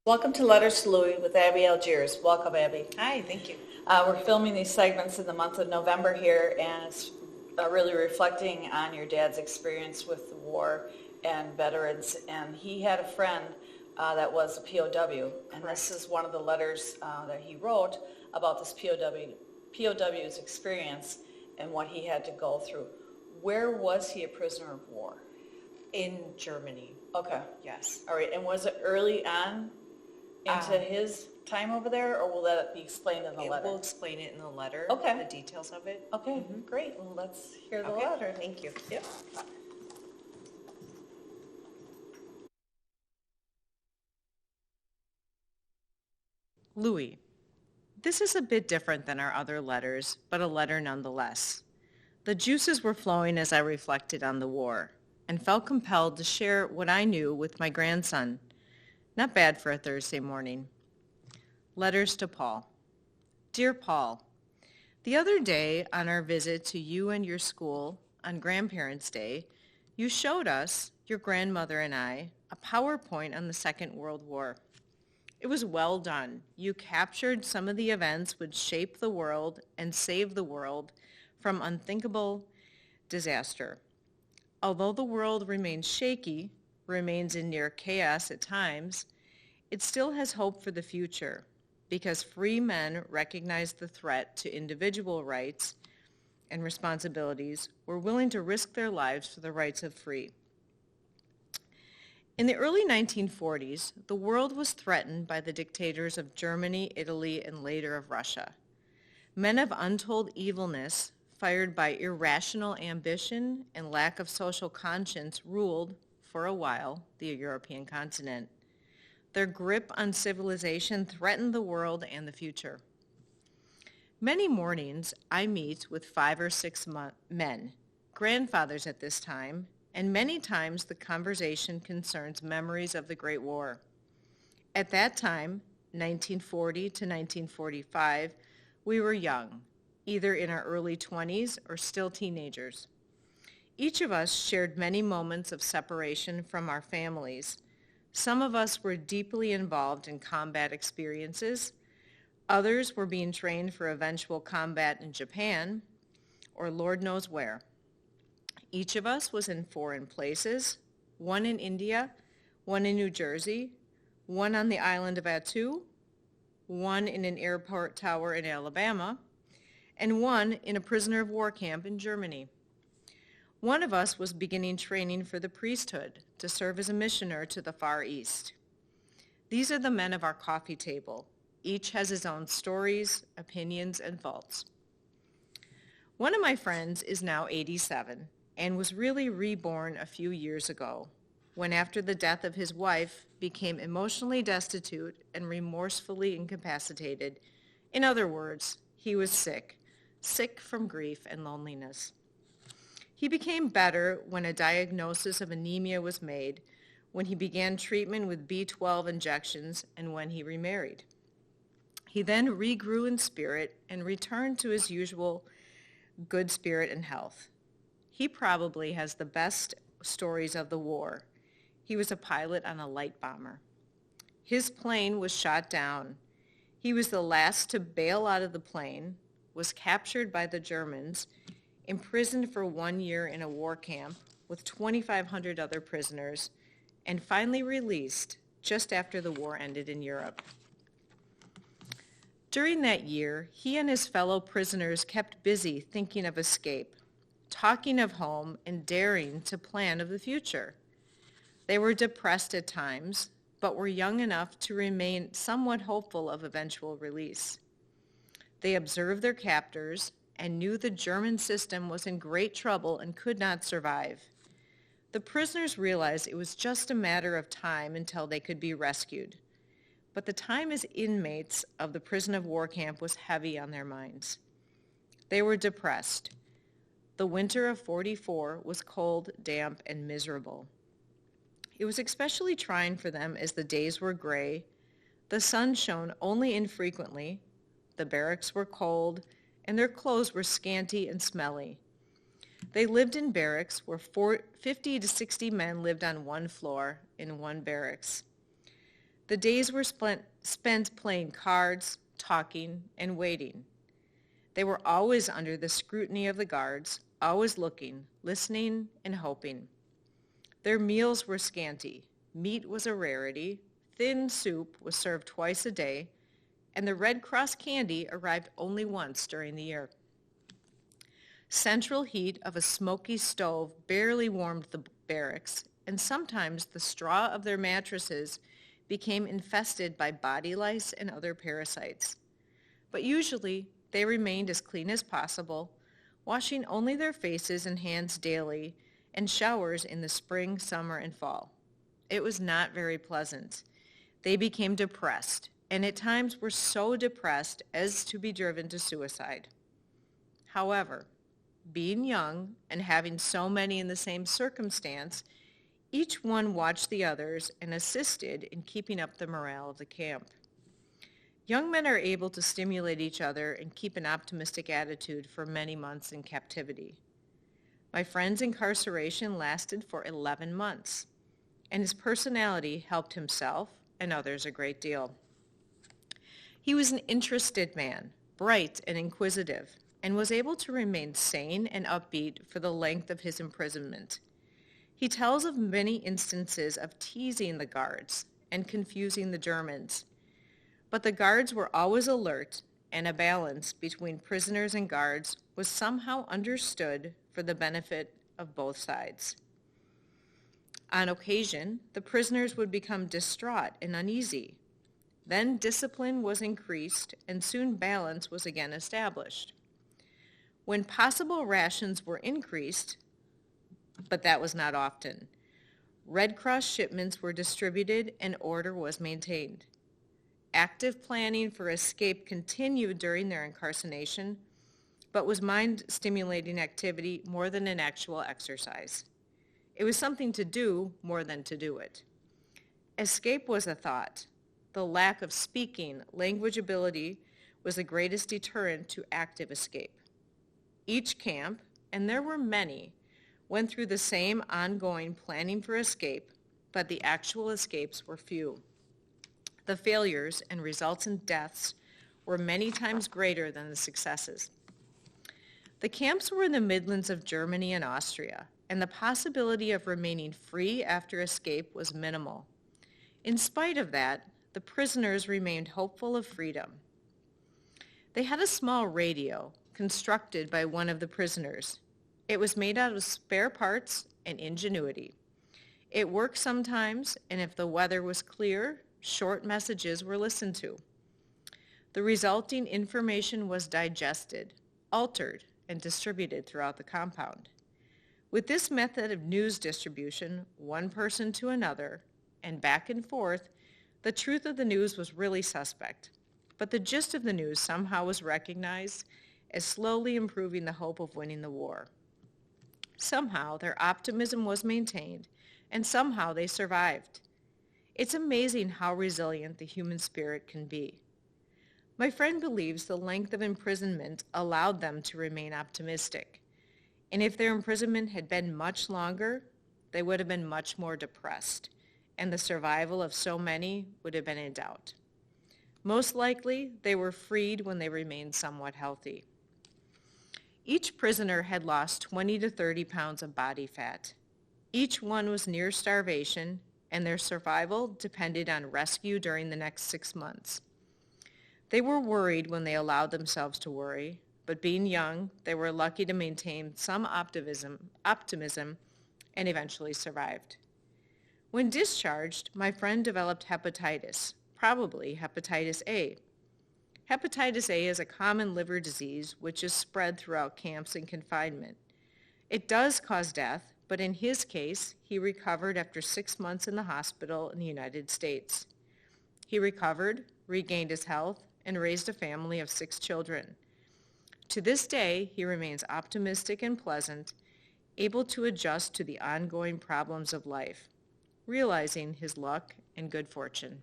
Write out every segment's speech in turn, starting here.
Welcome to Letters to Louie with Abbey Algiers. Welcome, Abbey. Hi, thank you. We're filming these segments in the month of November here, and it's really reflecting on your dad's experience with the war and veterans. And he had a friend that was a POW, and this is one of the letters that he wrote about this POW's experience and what he had to go through. Where was he a prisoner of war? In Germany, Okay. yes. All right, and was it early on into his time over there, or will that be explained in the letter? We'll explain it in the letter, Okay. the details of it. Okay, great. Well, let's hear the Okay, letter. thank you. Yep. Louie, this is a bit different than our other letters, but a letter nonetheless. The juices were flowing as I reflected on the war and felt compelled to share what I knew with my grandson. Not bad for a Thursday morning. Letters to Paul. Dear Paul, the other day on our visit to you and your school on Grandparents' Day, you showed us, your grandmother and I, a PowerPoint on the Second World War. It was well done. You captured some of the events which shaped the world and saved the world from unthinkable disaster. Although the world remains shaky, remains in near chaos at times, it still has hope for the future because free men recognize the threat to individual rights and responsibilities were willing to risk their lives for the rights of free. In the early 1940s, the world was threatened by the dictators of Germany, Italy, and later of Russia. Men of untold evilness, fired by irrational ambition and lack of social conscience, ruled, for a while, the European continent. Their grip on civilization threatened the world and the future. Many mornings, I meet with 5 or 6 men, grandfathers at this time, and many times the conversation concerns memories of the Great War. At that time, 1940 to 1945, we were young, either in our early 20s or still teenagers. Each of us shared many moments of separation from our families. Some of us were deeply involved in combat experiences. Others were being trained for eventual combat in Japan, or Lord knows where. Each of us was in foreign places, one in India, one in New Jersey, one on the island of Attu, one in an airport tower in Alabama, and one in a prisoner of war camp in Germany. One of us was beginning training for the priesthood to serve as a missioner to the Far East. These are the men of our coffee table. Each has his own stories, opinions, and faults. One of my friends is now 87 and was really reborn a few years ago when, after the death of his wife, became emotionally destitute and remorsefully incapacitated. In other words, he was sick from grief and loneliness. He became better when a diagnosis of anemia was made, when he began treatment with B12 injections, and when he remarried. He then regrew in spirit and returned to his usual good spirit and health. He probably has the best stories of the war. He was a pilot on a light bomber. His plane was shot down. He was the last to bail out of the plane, was captured by the Germans, imprisoned for 1 year in a war camp with 2,500 other prisoners, and finally released just after the war ended in Europe. During that year, he and his fellow prisoners kept busy thinking of escape, talking of home, and daring to plan of the future. They were depressed at times, but were young enough to remain somewhat hopeful of eventual release. They observed their captors and knew the German system was in great trouble and could not survive. The prisoners realized it was just a matter of time until they could be rescued. But the time as inmates of the prison of war camp was heavy on their minds. They were depressed. The winter of 44 was cold, damp, and miserable. It was especially trying for them as the days were gray, the sun shone only infrequently, the barracks were cold, and their clothes were scanty and smelly. They lived in barracks where 50 to 60 men lived on one floor in one barracks. The days were spent playing cards, talking, and waiting. They were always under the scrutiny of the guards, always looking, listening, and hoping. Their meals were scanty. Meat was a rarity. Thin soup was served twice a day, and the Red Cross candy arrived only once during the year. Central heat of a smoky stove barely warmed the barracks, and sometimes the straw of their mattresses became infested by body lice and other parasites. But usually, they remained as clean as possible, washing only their faces and hands daily, and showers in the spring, summer, and fall. It was not very pleasant. They became depressed, and at times were so depressed as to be driven to suicide. However, being young and having so many in the same circumstance, each one watched the others and assisted in keeping up the morale of the camp. Young men are able to stimulate each other and keep an optimistic attitude for many months in captivity. My friend's incarceration lasted for 11 months, and his personality helped himself and others a great deal. He was an interested man, bright and inquisitive, and was able to remain sane and upbeat for the length of his imprisonment. He tells of many instances of teasing the guards and confusing the Germans, but the guards were always alert, and a balance between prisoners and guards was somehow understood for the benefit of both sides. On occasion, the prisoners would become distraught and uneasy. Then discipline was increased, and soon balance was again established. When possible rations were increased, but that was not often, Red Cross shipments were distributed and order was maintained. Active planning for escape continued during their incarceration, but was mind-stimulating activity more than an actual exercise. It was something to do more than to do it. Escape was a thought. The lack of speaking language ability was the greatest deterrent to active escape. Each camp, and there were many, went through the same ongoing planning for escape, but the actual escapes were few. The failures and resultant deaths were many times greater than the successes. The camps were in the Midlands of Germany and Austria, and the possibility of remaining free after escape was minimal. In spite of that, the prisoners remained hopeful of freedom. They had a small radio constructed by one of the prisoners. It was made out of spare parts and ingenuity. It worked sometimes, and if the weather was clear, short messages were listened to. The resulting information was digested, altered, and distributed throughout the compound. With this method of news distribution, one person to another, and back and forth, the truth of the news was really suspect, but the gist of the news somehow was recognized as slowly improving the hope of winning the war. Somehow their optimism was maintained, and somehow they survived. It's amazing how resilient the human spirit can be. My friend believes the length of imprisonment allowed them to remain optimistic, and if their imprisonment had been much longer, they would have been much more depressed, and the survival of so many would have been in doubt. Most likely, they were freed when they remained somewhat healthy. Each prisoner had lost 20 to 30 pounds of body fat. Each one was near starvation, and their survival depended on rescue during the next 6 months. They were worried when they allowed themselves to worry, but being young, they were lucky to maintain some optimism, and eventually survived. When discharged, my friend developed hepatitis, probably hepatitis A. Hepatitis A is a common liver disease which is spread throughout camps and confinement. It does cause death, but in his case, he recovered after 6 months in the hospital in the United States. He recovered, regained his health, and raised a family of 6 children. To this day, he remains optimistic and pleasant, able to adjust to the ongoing problems of life, realizing his luck and good fortune.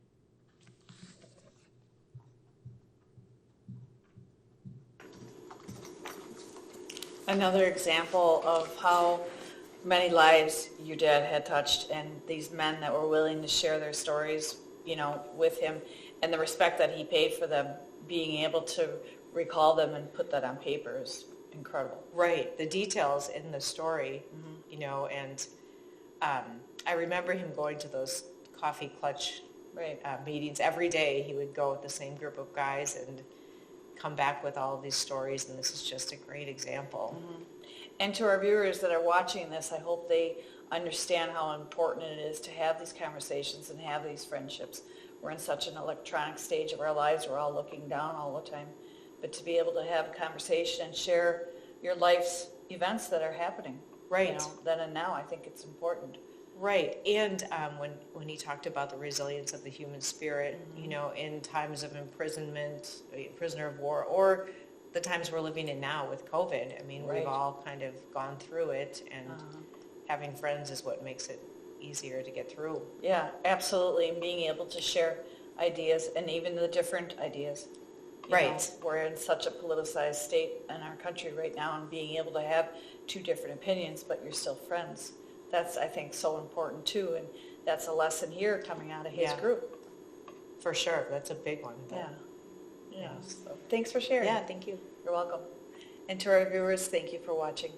Another example of how many lives your dad had touched, and these men that were willing to share their stories, with him, and the respect that he paid for them, being able to recall them and put that on paper is incredible. Right, the details in the story, and I remember him going to those coffee clutch Right. meetings every day. He would go with the same group of guys and come back with all of these stories, and this is just a great example. And to our viewers that are watching this, I hope they understand how important it is to have these conversations and have these friendships. We're in such an electronic stage of our lives. We're all looking down all the time. But to be able to have a conversation and share your life's events that are happening, Right. Then and now, I think it's important. Right, and when he talked about the resilience of the human spirit, in times of imprisonment, prisoner of war, or the times we're living in now with COVID. I mean, Right. we've all kind of gone through it, and having friends is what makes it easier to get through. Yeah, absolutely. And being able to share ideas and even the different ideas. Right. We're in such a politicized state in our country right now, and being able to have two different opinions, but you're still friends. That's, I think, so important too. And that's a lesson here coming out of his Yeah. group. For sure, that's a big one. Yeah. So thanks for sharing. Yeah, thank you. You're welcome. And to our viewers, thank you for watching.